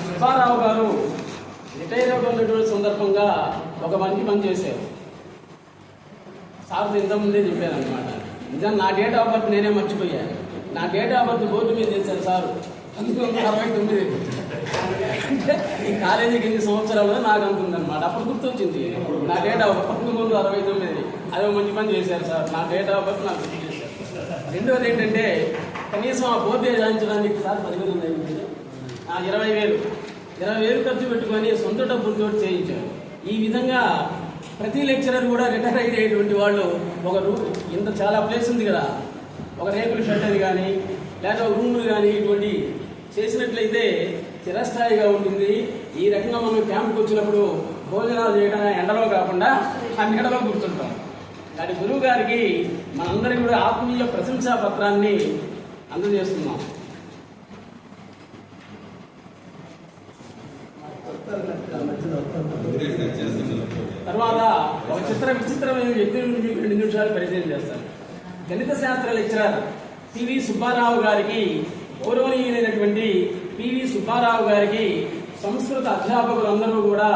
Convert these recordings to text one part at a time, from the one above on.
సుబ్బారావు గారు రిటైర్ అవుతున్నటువంటి సందర్భంగా ఒక మంచి పని చేశారు. సార్ ఇంతకుముందే చెప్పాను అనమాట. నిజాన్ని నా డేట్ ఆఫ్ బర్త్ నేనే మర్చిపోయాను. నా డేట్ ఆఫ్ బర్త్ బోర్డు మీద చేశారు సార్ 1969. ఈ కాలేజీకి ఎన్ని సంవత్సరాలు నాకు అంటుందన్నమాట. అప్పుడు గుర్తొచ్చింది నా డేట్ ఆఫ్ 1969. అదే మంచి పని చేశారు సార్. నా డేట్ ఆఫ్ బర్త్ నాకు గుర్తు చేశారు. రెండవది ఏంటంటే కనీసం ఆ బోర్డు చేయించడానికి సార్ 20,000 ఖర్చు పెట్టుకొని సొంత డబ్బులతో చేయించారు. ఈ విధంగా ప్రతి లెక్చరర్ కూడా రిటైర్ అయ్యేటువంటి వాళ్ళు ఒక ఇంత చాలా ప్లేస్ ఉంది కదా, ఒక రేకుల షెడ్ అని కానీ లేదా రూములు కానీ ఇటువంటి చేసినట్లయితే చిరస్థాయిగా ఉంటుంది. ఈ రకంగా మనం క్యాంప్కి వచ్చినప్పుడు భోజనాలు చేయడం ఎండలో కాకుండా ఆ నీడలో కూర్చుంటాం. కానీ గురువు గారికి మనందరికీ కూడా ఆత్మీయ ప్రశంసా పత్రాన్ని అందజేస్తున్నాం. తర్వాత ఒక విచిత్రమైన వ్యక్తి నుంచి 2 నిమిషాలు పరిచయం చేస్తారు. గణిత శాస్త్ర లెక్చరర్ పివి సుబ్బారావు గారికి, గౌరవనీయులైనటువంటి పివి సుబ్బారావు గారికి సంస్కృత అధ్యాపకులందరూ కూడా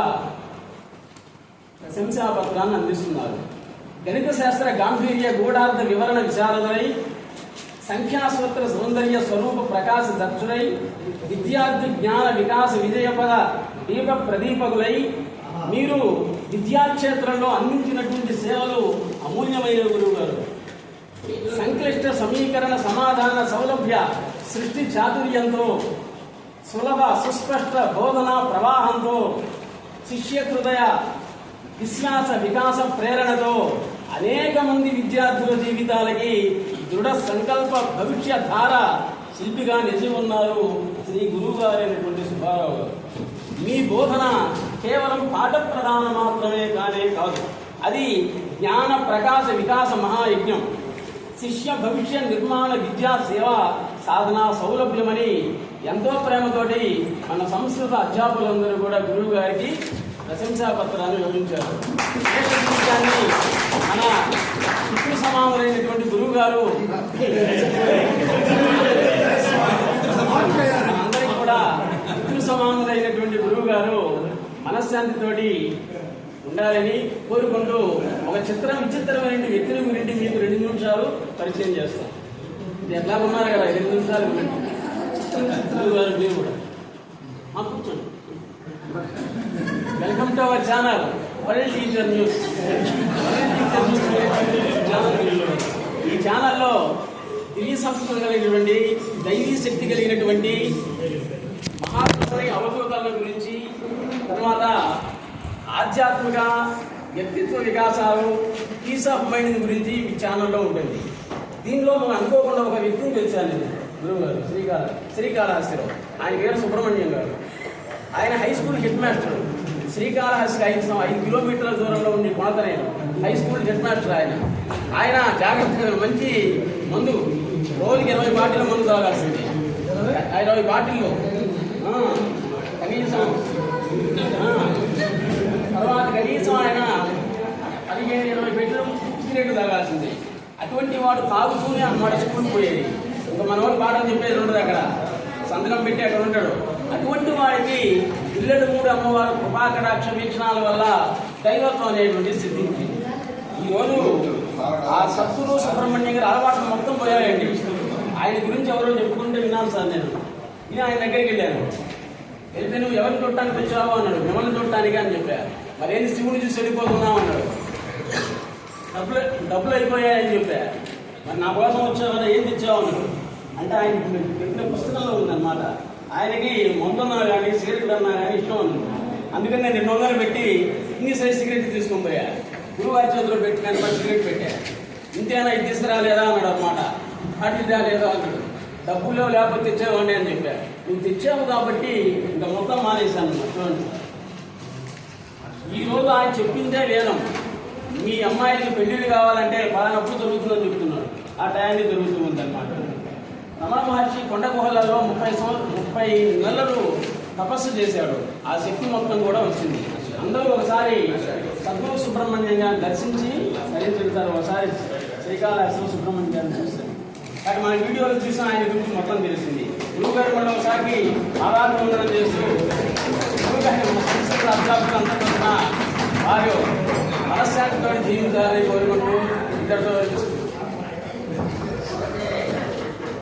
ప్రశంసాపత్రాన్ని అందిస్తున్నారు. గణిత శాస్త్ర గాంభీర్య గూఢార్థ వివరణ విశారదులై, సంఖ్యాసూత్ర సౌందర్య స్వరూప ప్రకాశ దక్షులై, విద్యార్థి జ్ఞాన వికాస విజయపద దీప ప్రదీపకులై, మీరు విద్యాక్షేత్రంలో అందించినటువంటి సేవలు అమూల్యమైన గురువు గారు. సంక్లిష్ట సమీకరణ సమాధాన సౌలభ్య సృష్టి చాతుర్యంతో, సులభ సుస్పష్ట బోధన ప్రవాహంతో, శిష్య హృదయ విశ్వాస వికాస ప్రేరణతో అనేక మంది విద్యార్థుల జీవితాలకి దృఢ సంకల్ప భవిష్య ధార శిల్పిగా నిలిచి ఉన్నారు శ్రీ గురువు గారైనటువంటి సుబ్బారావు గారు. మీ బోధన కేవలం పాఠ ప్రధాన మాత్రమే కానే కాదు, అది జ్ఞాన ప్రకాశ వికాస మహాయజ్ఞం, శిష్య భవిష్య నిర్మాణ విద్యా సేవ సాధన సౌలభ్యమని ఎంతో ప్రేమతోటి మన సంస్కృత అధ్యాపకులందరూ కూడా గురువు గారికి ప్రశంసా పత్రాన్ని వివరించారు. మన పితృ సమానులైనటువంటి గురువు గారు అందరికీ కూడా పితృ సమానులైనటువంటి గురువు గారు మనశ్శాంతితోటి ఉండాలని కోరుకుంటూ ఒక విచిత్రమైన వ్యక్తిని గురించి మీకు 2 నిమిషాలు పరిచయం చేస్తాం. ఇది ఎట్లా ఉన్నారు కదా 2 నిమిషాలు గురువు గారు మీరు కూడా కూర్చోండి. Welcome to our channel world teacher news. ఈ ఛానల్లో దివ్య సంస్కృతి కలిగినటువంటి దైవీ శక్తి కలిగినటువంటి మహాత్ముని అవధూతాల గురించి, తర్వాత ఆధ్యాత్మిక వ్యక్తిత్వ వికాసాలు, పీస్ ఆఫ్ మైండ్ గురించి ఈ ఛానల్లో ఉంటుంది. దీనిలో మనం అనుకోకుండా ఒక వ్యక్తిని తెలిసాను నేను, గురువు గారు శ్రీకాళహస్తిలో. ఆయన పేరు సుబ్రహ్మణ్యం గారు. ఆయన హై స్కూల్ హెడ్ మాస్టర్. శ్రీకాళహస్తికి 5 కిలోమీటర్ల దూరంలో ఉండి కొనతనేను హై స్కూల్ హెడ్ మాస్టర్. ఆయన జాగ్రత్తగా మంచి మందు రోజుకి 20 బాటిల్ మందు తాగాల్సింది. 20 బాటిల్లో కనీసం తర్వాత కనీసం ఆయన 15-20 పెట్టెలు సిగరెట్ తాగాల్సింది. అటువంటి వాడు తాగుతూనే అన్నమాట స్కూల్కి పోయేది. ఇంకా మన వాళ్ళు పాఠం చెప్పేది ఉండదు, అక్కడ సంతకం పెట్టి అక్కడ ఉంటాడు. అటువంటి వాడికి ఇల్లడు 3 అమ్మవారు కృపాకటాక్ష వీక్షణాల వల్ల దైవత్వం అనేటువంటి సిద్ధించింది. ఈరోజు ఆ సత్తులు సుబ్రహ్మణ్యం గారి అలవాట్లు మొత్తం పోయాయండి. ఆయన గురించి ఎవరో చెప్పుకుంటే విన్నాను సార్. నేను ఆయన దగ్గరికి వెళ్ళాను. వెళ్తే నువ్వు ఎవరిని చూడటానికి వచ్చావు అన్నాడు. మిమ్మల్ని చూడటానికి అని చెప్పారు. మరేంటి శివుని చూసి వెళ్ళిపోతున్నావు అన్నాడు. డబ్బులు అయిపోయాయని చెప్పా. మరి నా కోసం వచ్చావు కదా, ఏం తెచ్చావు అన్నాడు. అంటే ఆయన పెట్టిన పుస్తకంలో ఉందన్నమాట. ఆయనకి మందున్నా కానీ సిగరెట్ అన్నా కానీ ఇష్టం అన్నాడు. అందుకని నేను 200 పెట్టి ఇన్ని సైజ్ సిగరెట్ తీసుకొని పోయా. గురువు గారి చేతిలో పెట్టి కానీ సిగరెట్ పెట్టా. ఇంతేనా, ఇది తీసుకురాలేదా అన్నాడు అనమాట. అటు లేదా అన్నాడు. డబ్బులు లేకపోతే తెచ్చావండి అని చెప్పా. నువ్వు తెచ్చావు కాబట్టి ఇంకా మొత్తం మానేశాను. చూడండి, ఈరోజు ఆయన చెప్పిందే వేదం. మీ అమ్మాయికి పెళ్లిళ్ళు కావాలంటే పలానప్పుడు దొరుకుతుందని చెప్తున్నాడు. ఆ టైంని దొరుకుతూ ఉందన్నమాట. రమణ మహర్షి కొండ గుహలలో 30 నెలలు తపస్సు చేశాడు. ఆ శక్తి మొత్తం కూడా వచ్చింది. అందరూ ఒకసారి సద్గురు సుబ్రహ్మణ్యం గారిని దర్శించి ధరించారు. ఒకసారి శ్రీకాళహస్తిలో సుబ్రహ్మణ్యం గారిని చూస్తారు. కానీ మన వీడియోలో చూసిన ఆయన గురించి మొత్తం తెలిసింది. గురువుగారు మనం ఒకసారి ఆరాధన చేస్తూ గురువుగారి మన సంస్కృత అధ్యాపకులందరూ వారు మనశ్శాంతితో జీవించాలని కోరుకుంటూ ఇద్దరితో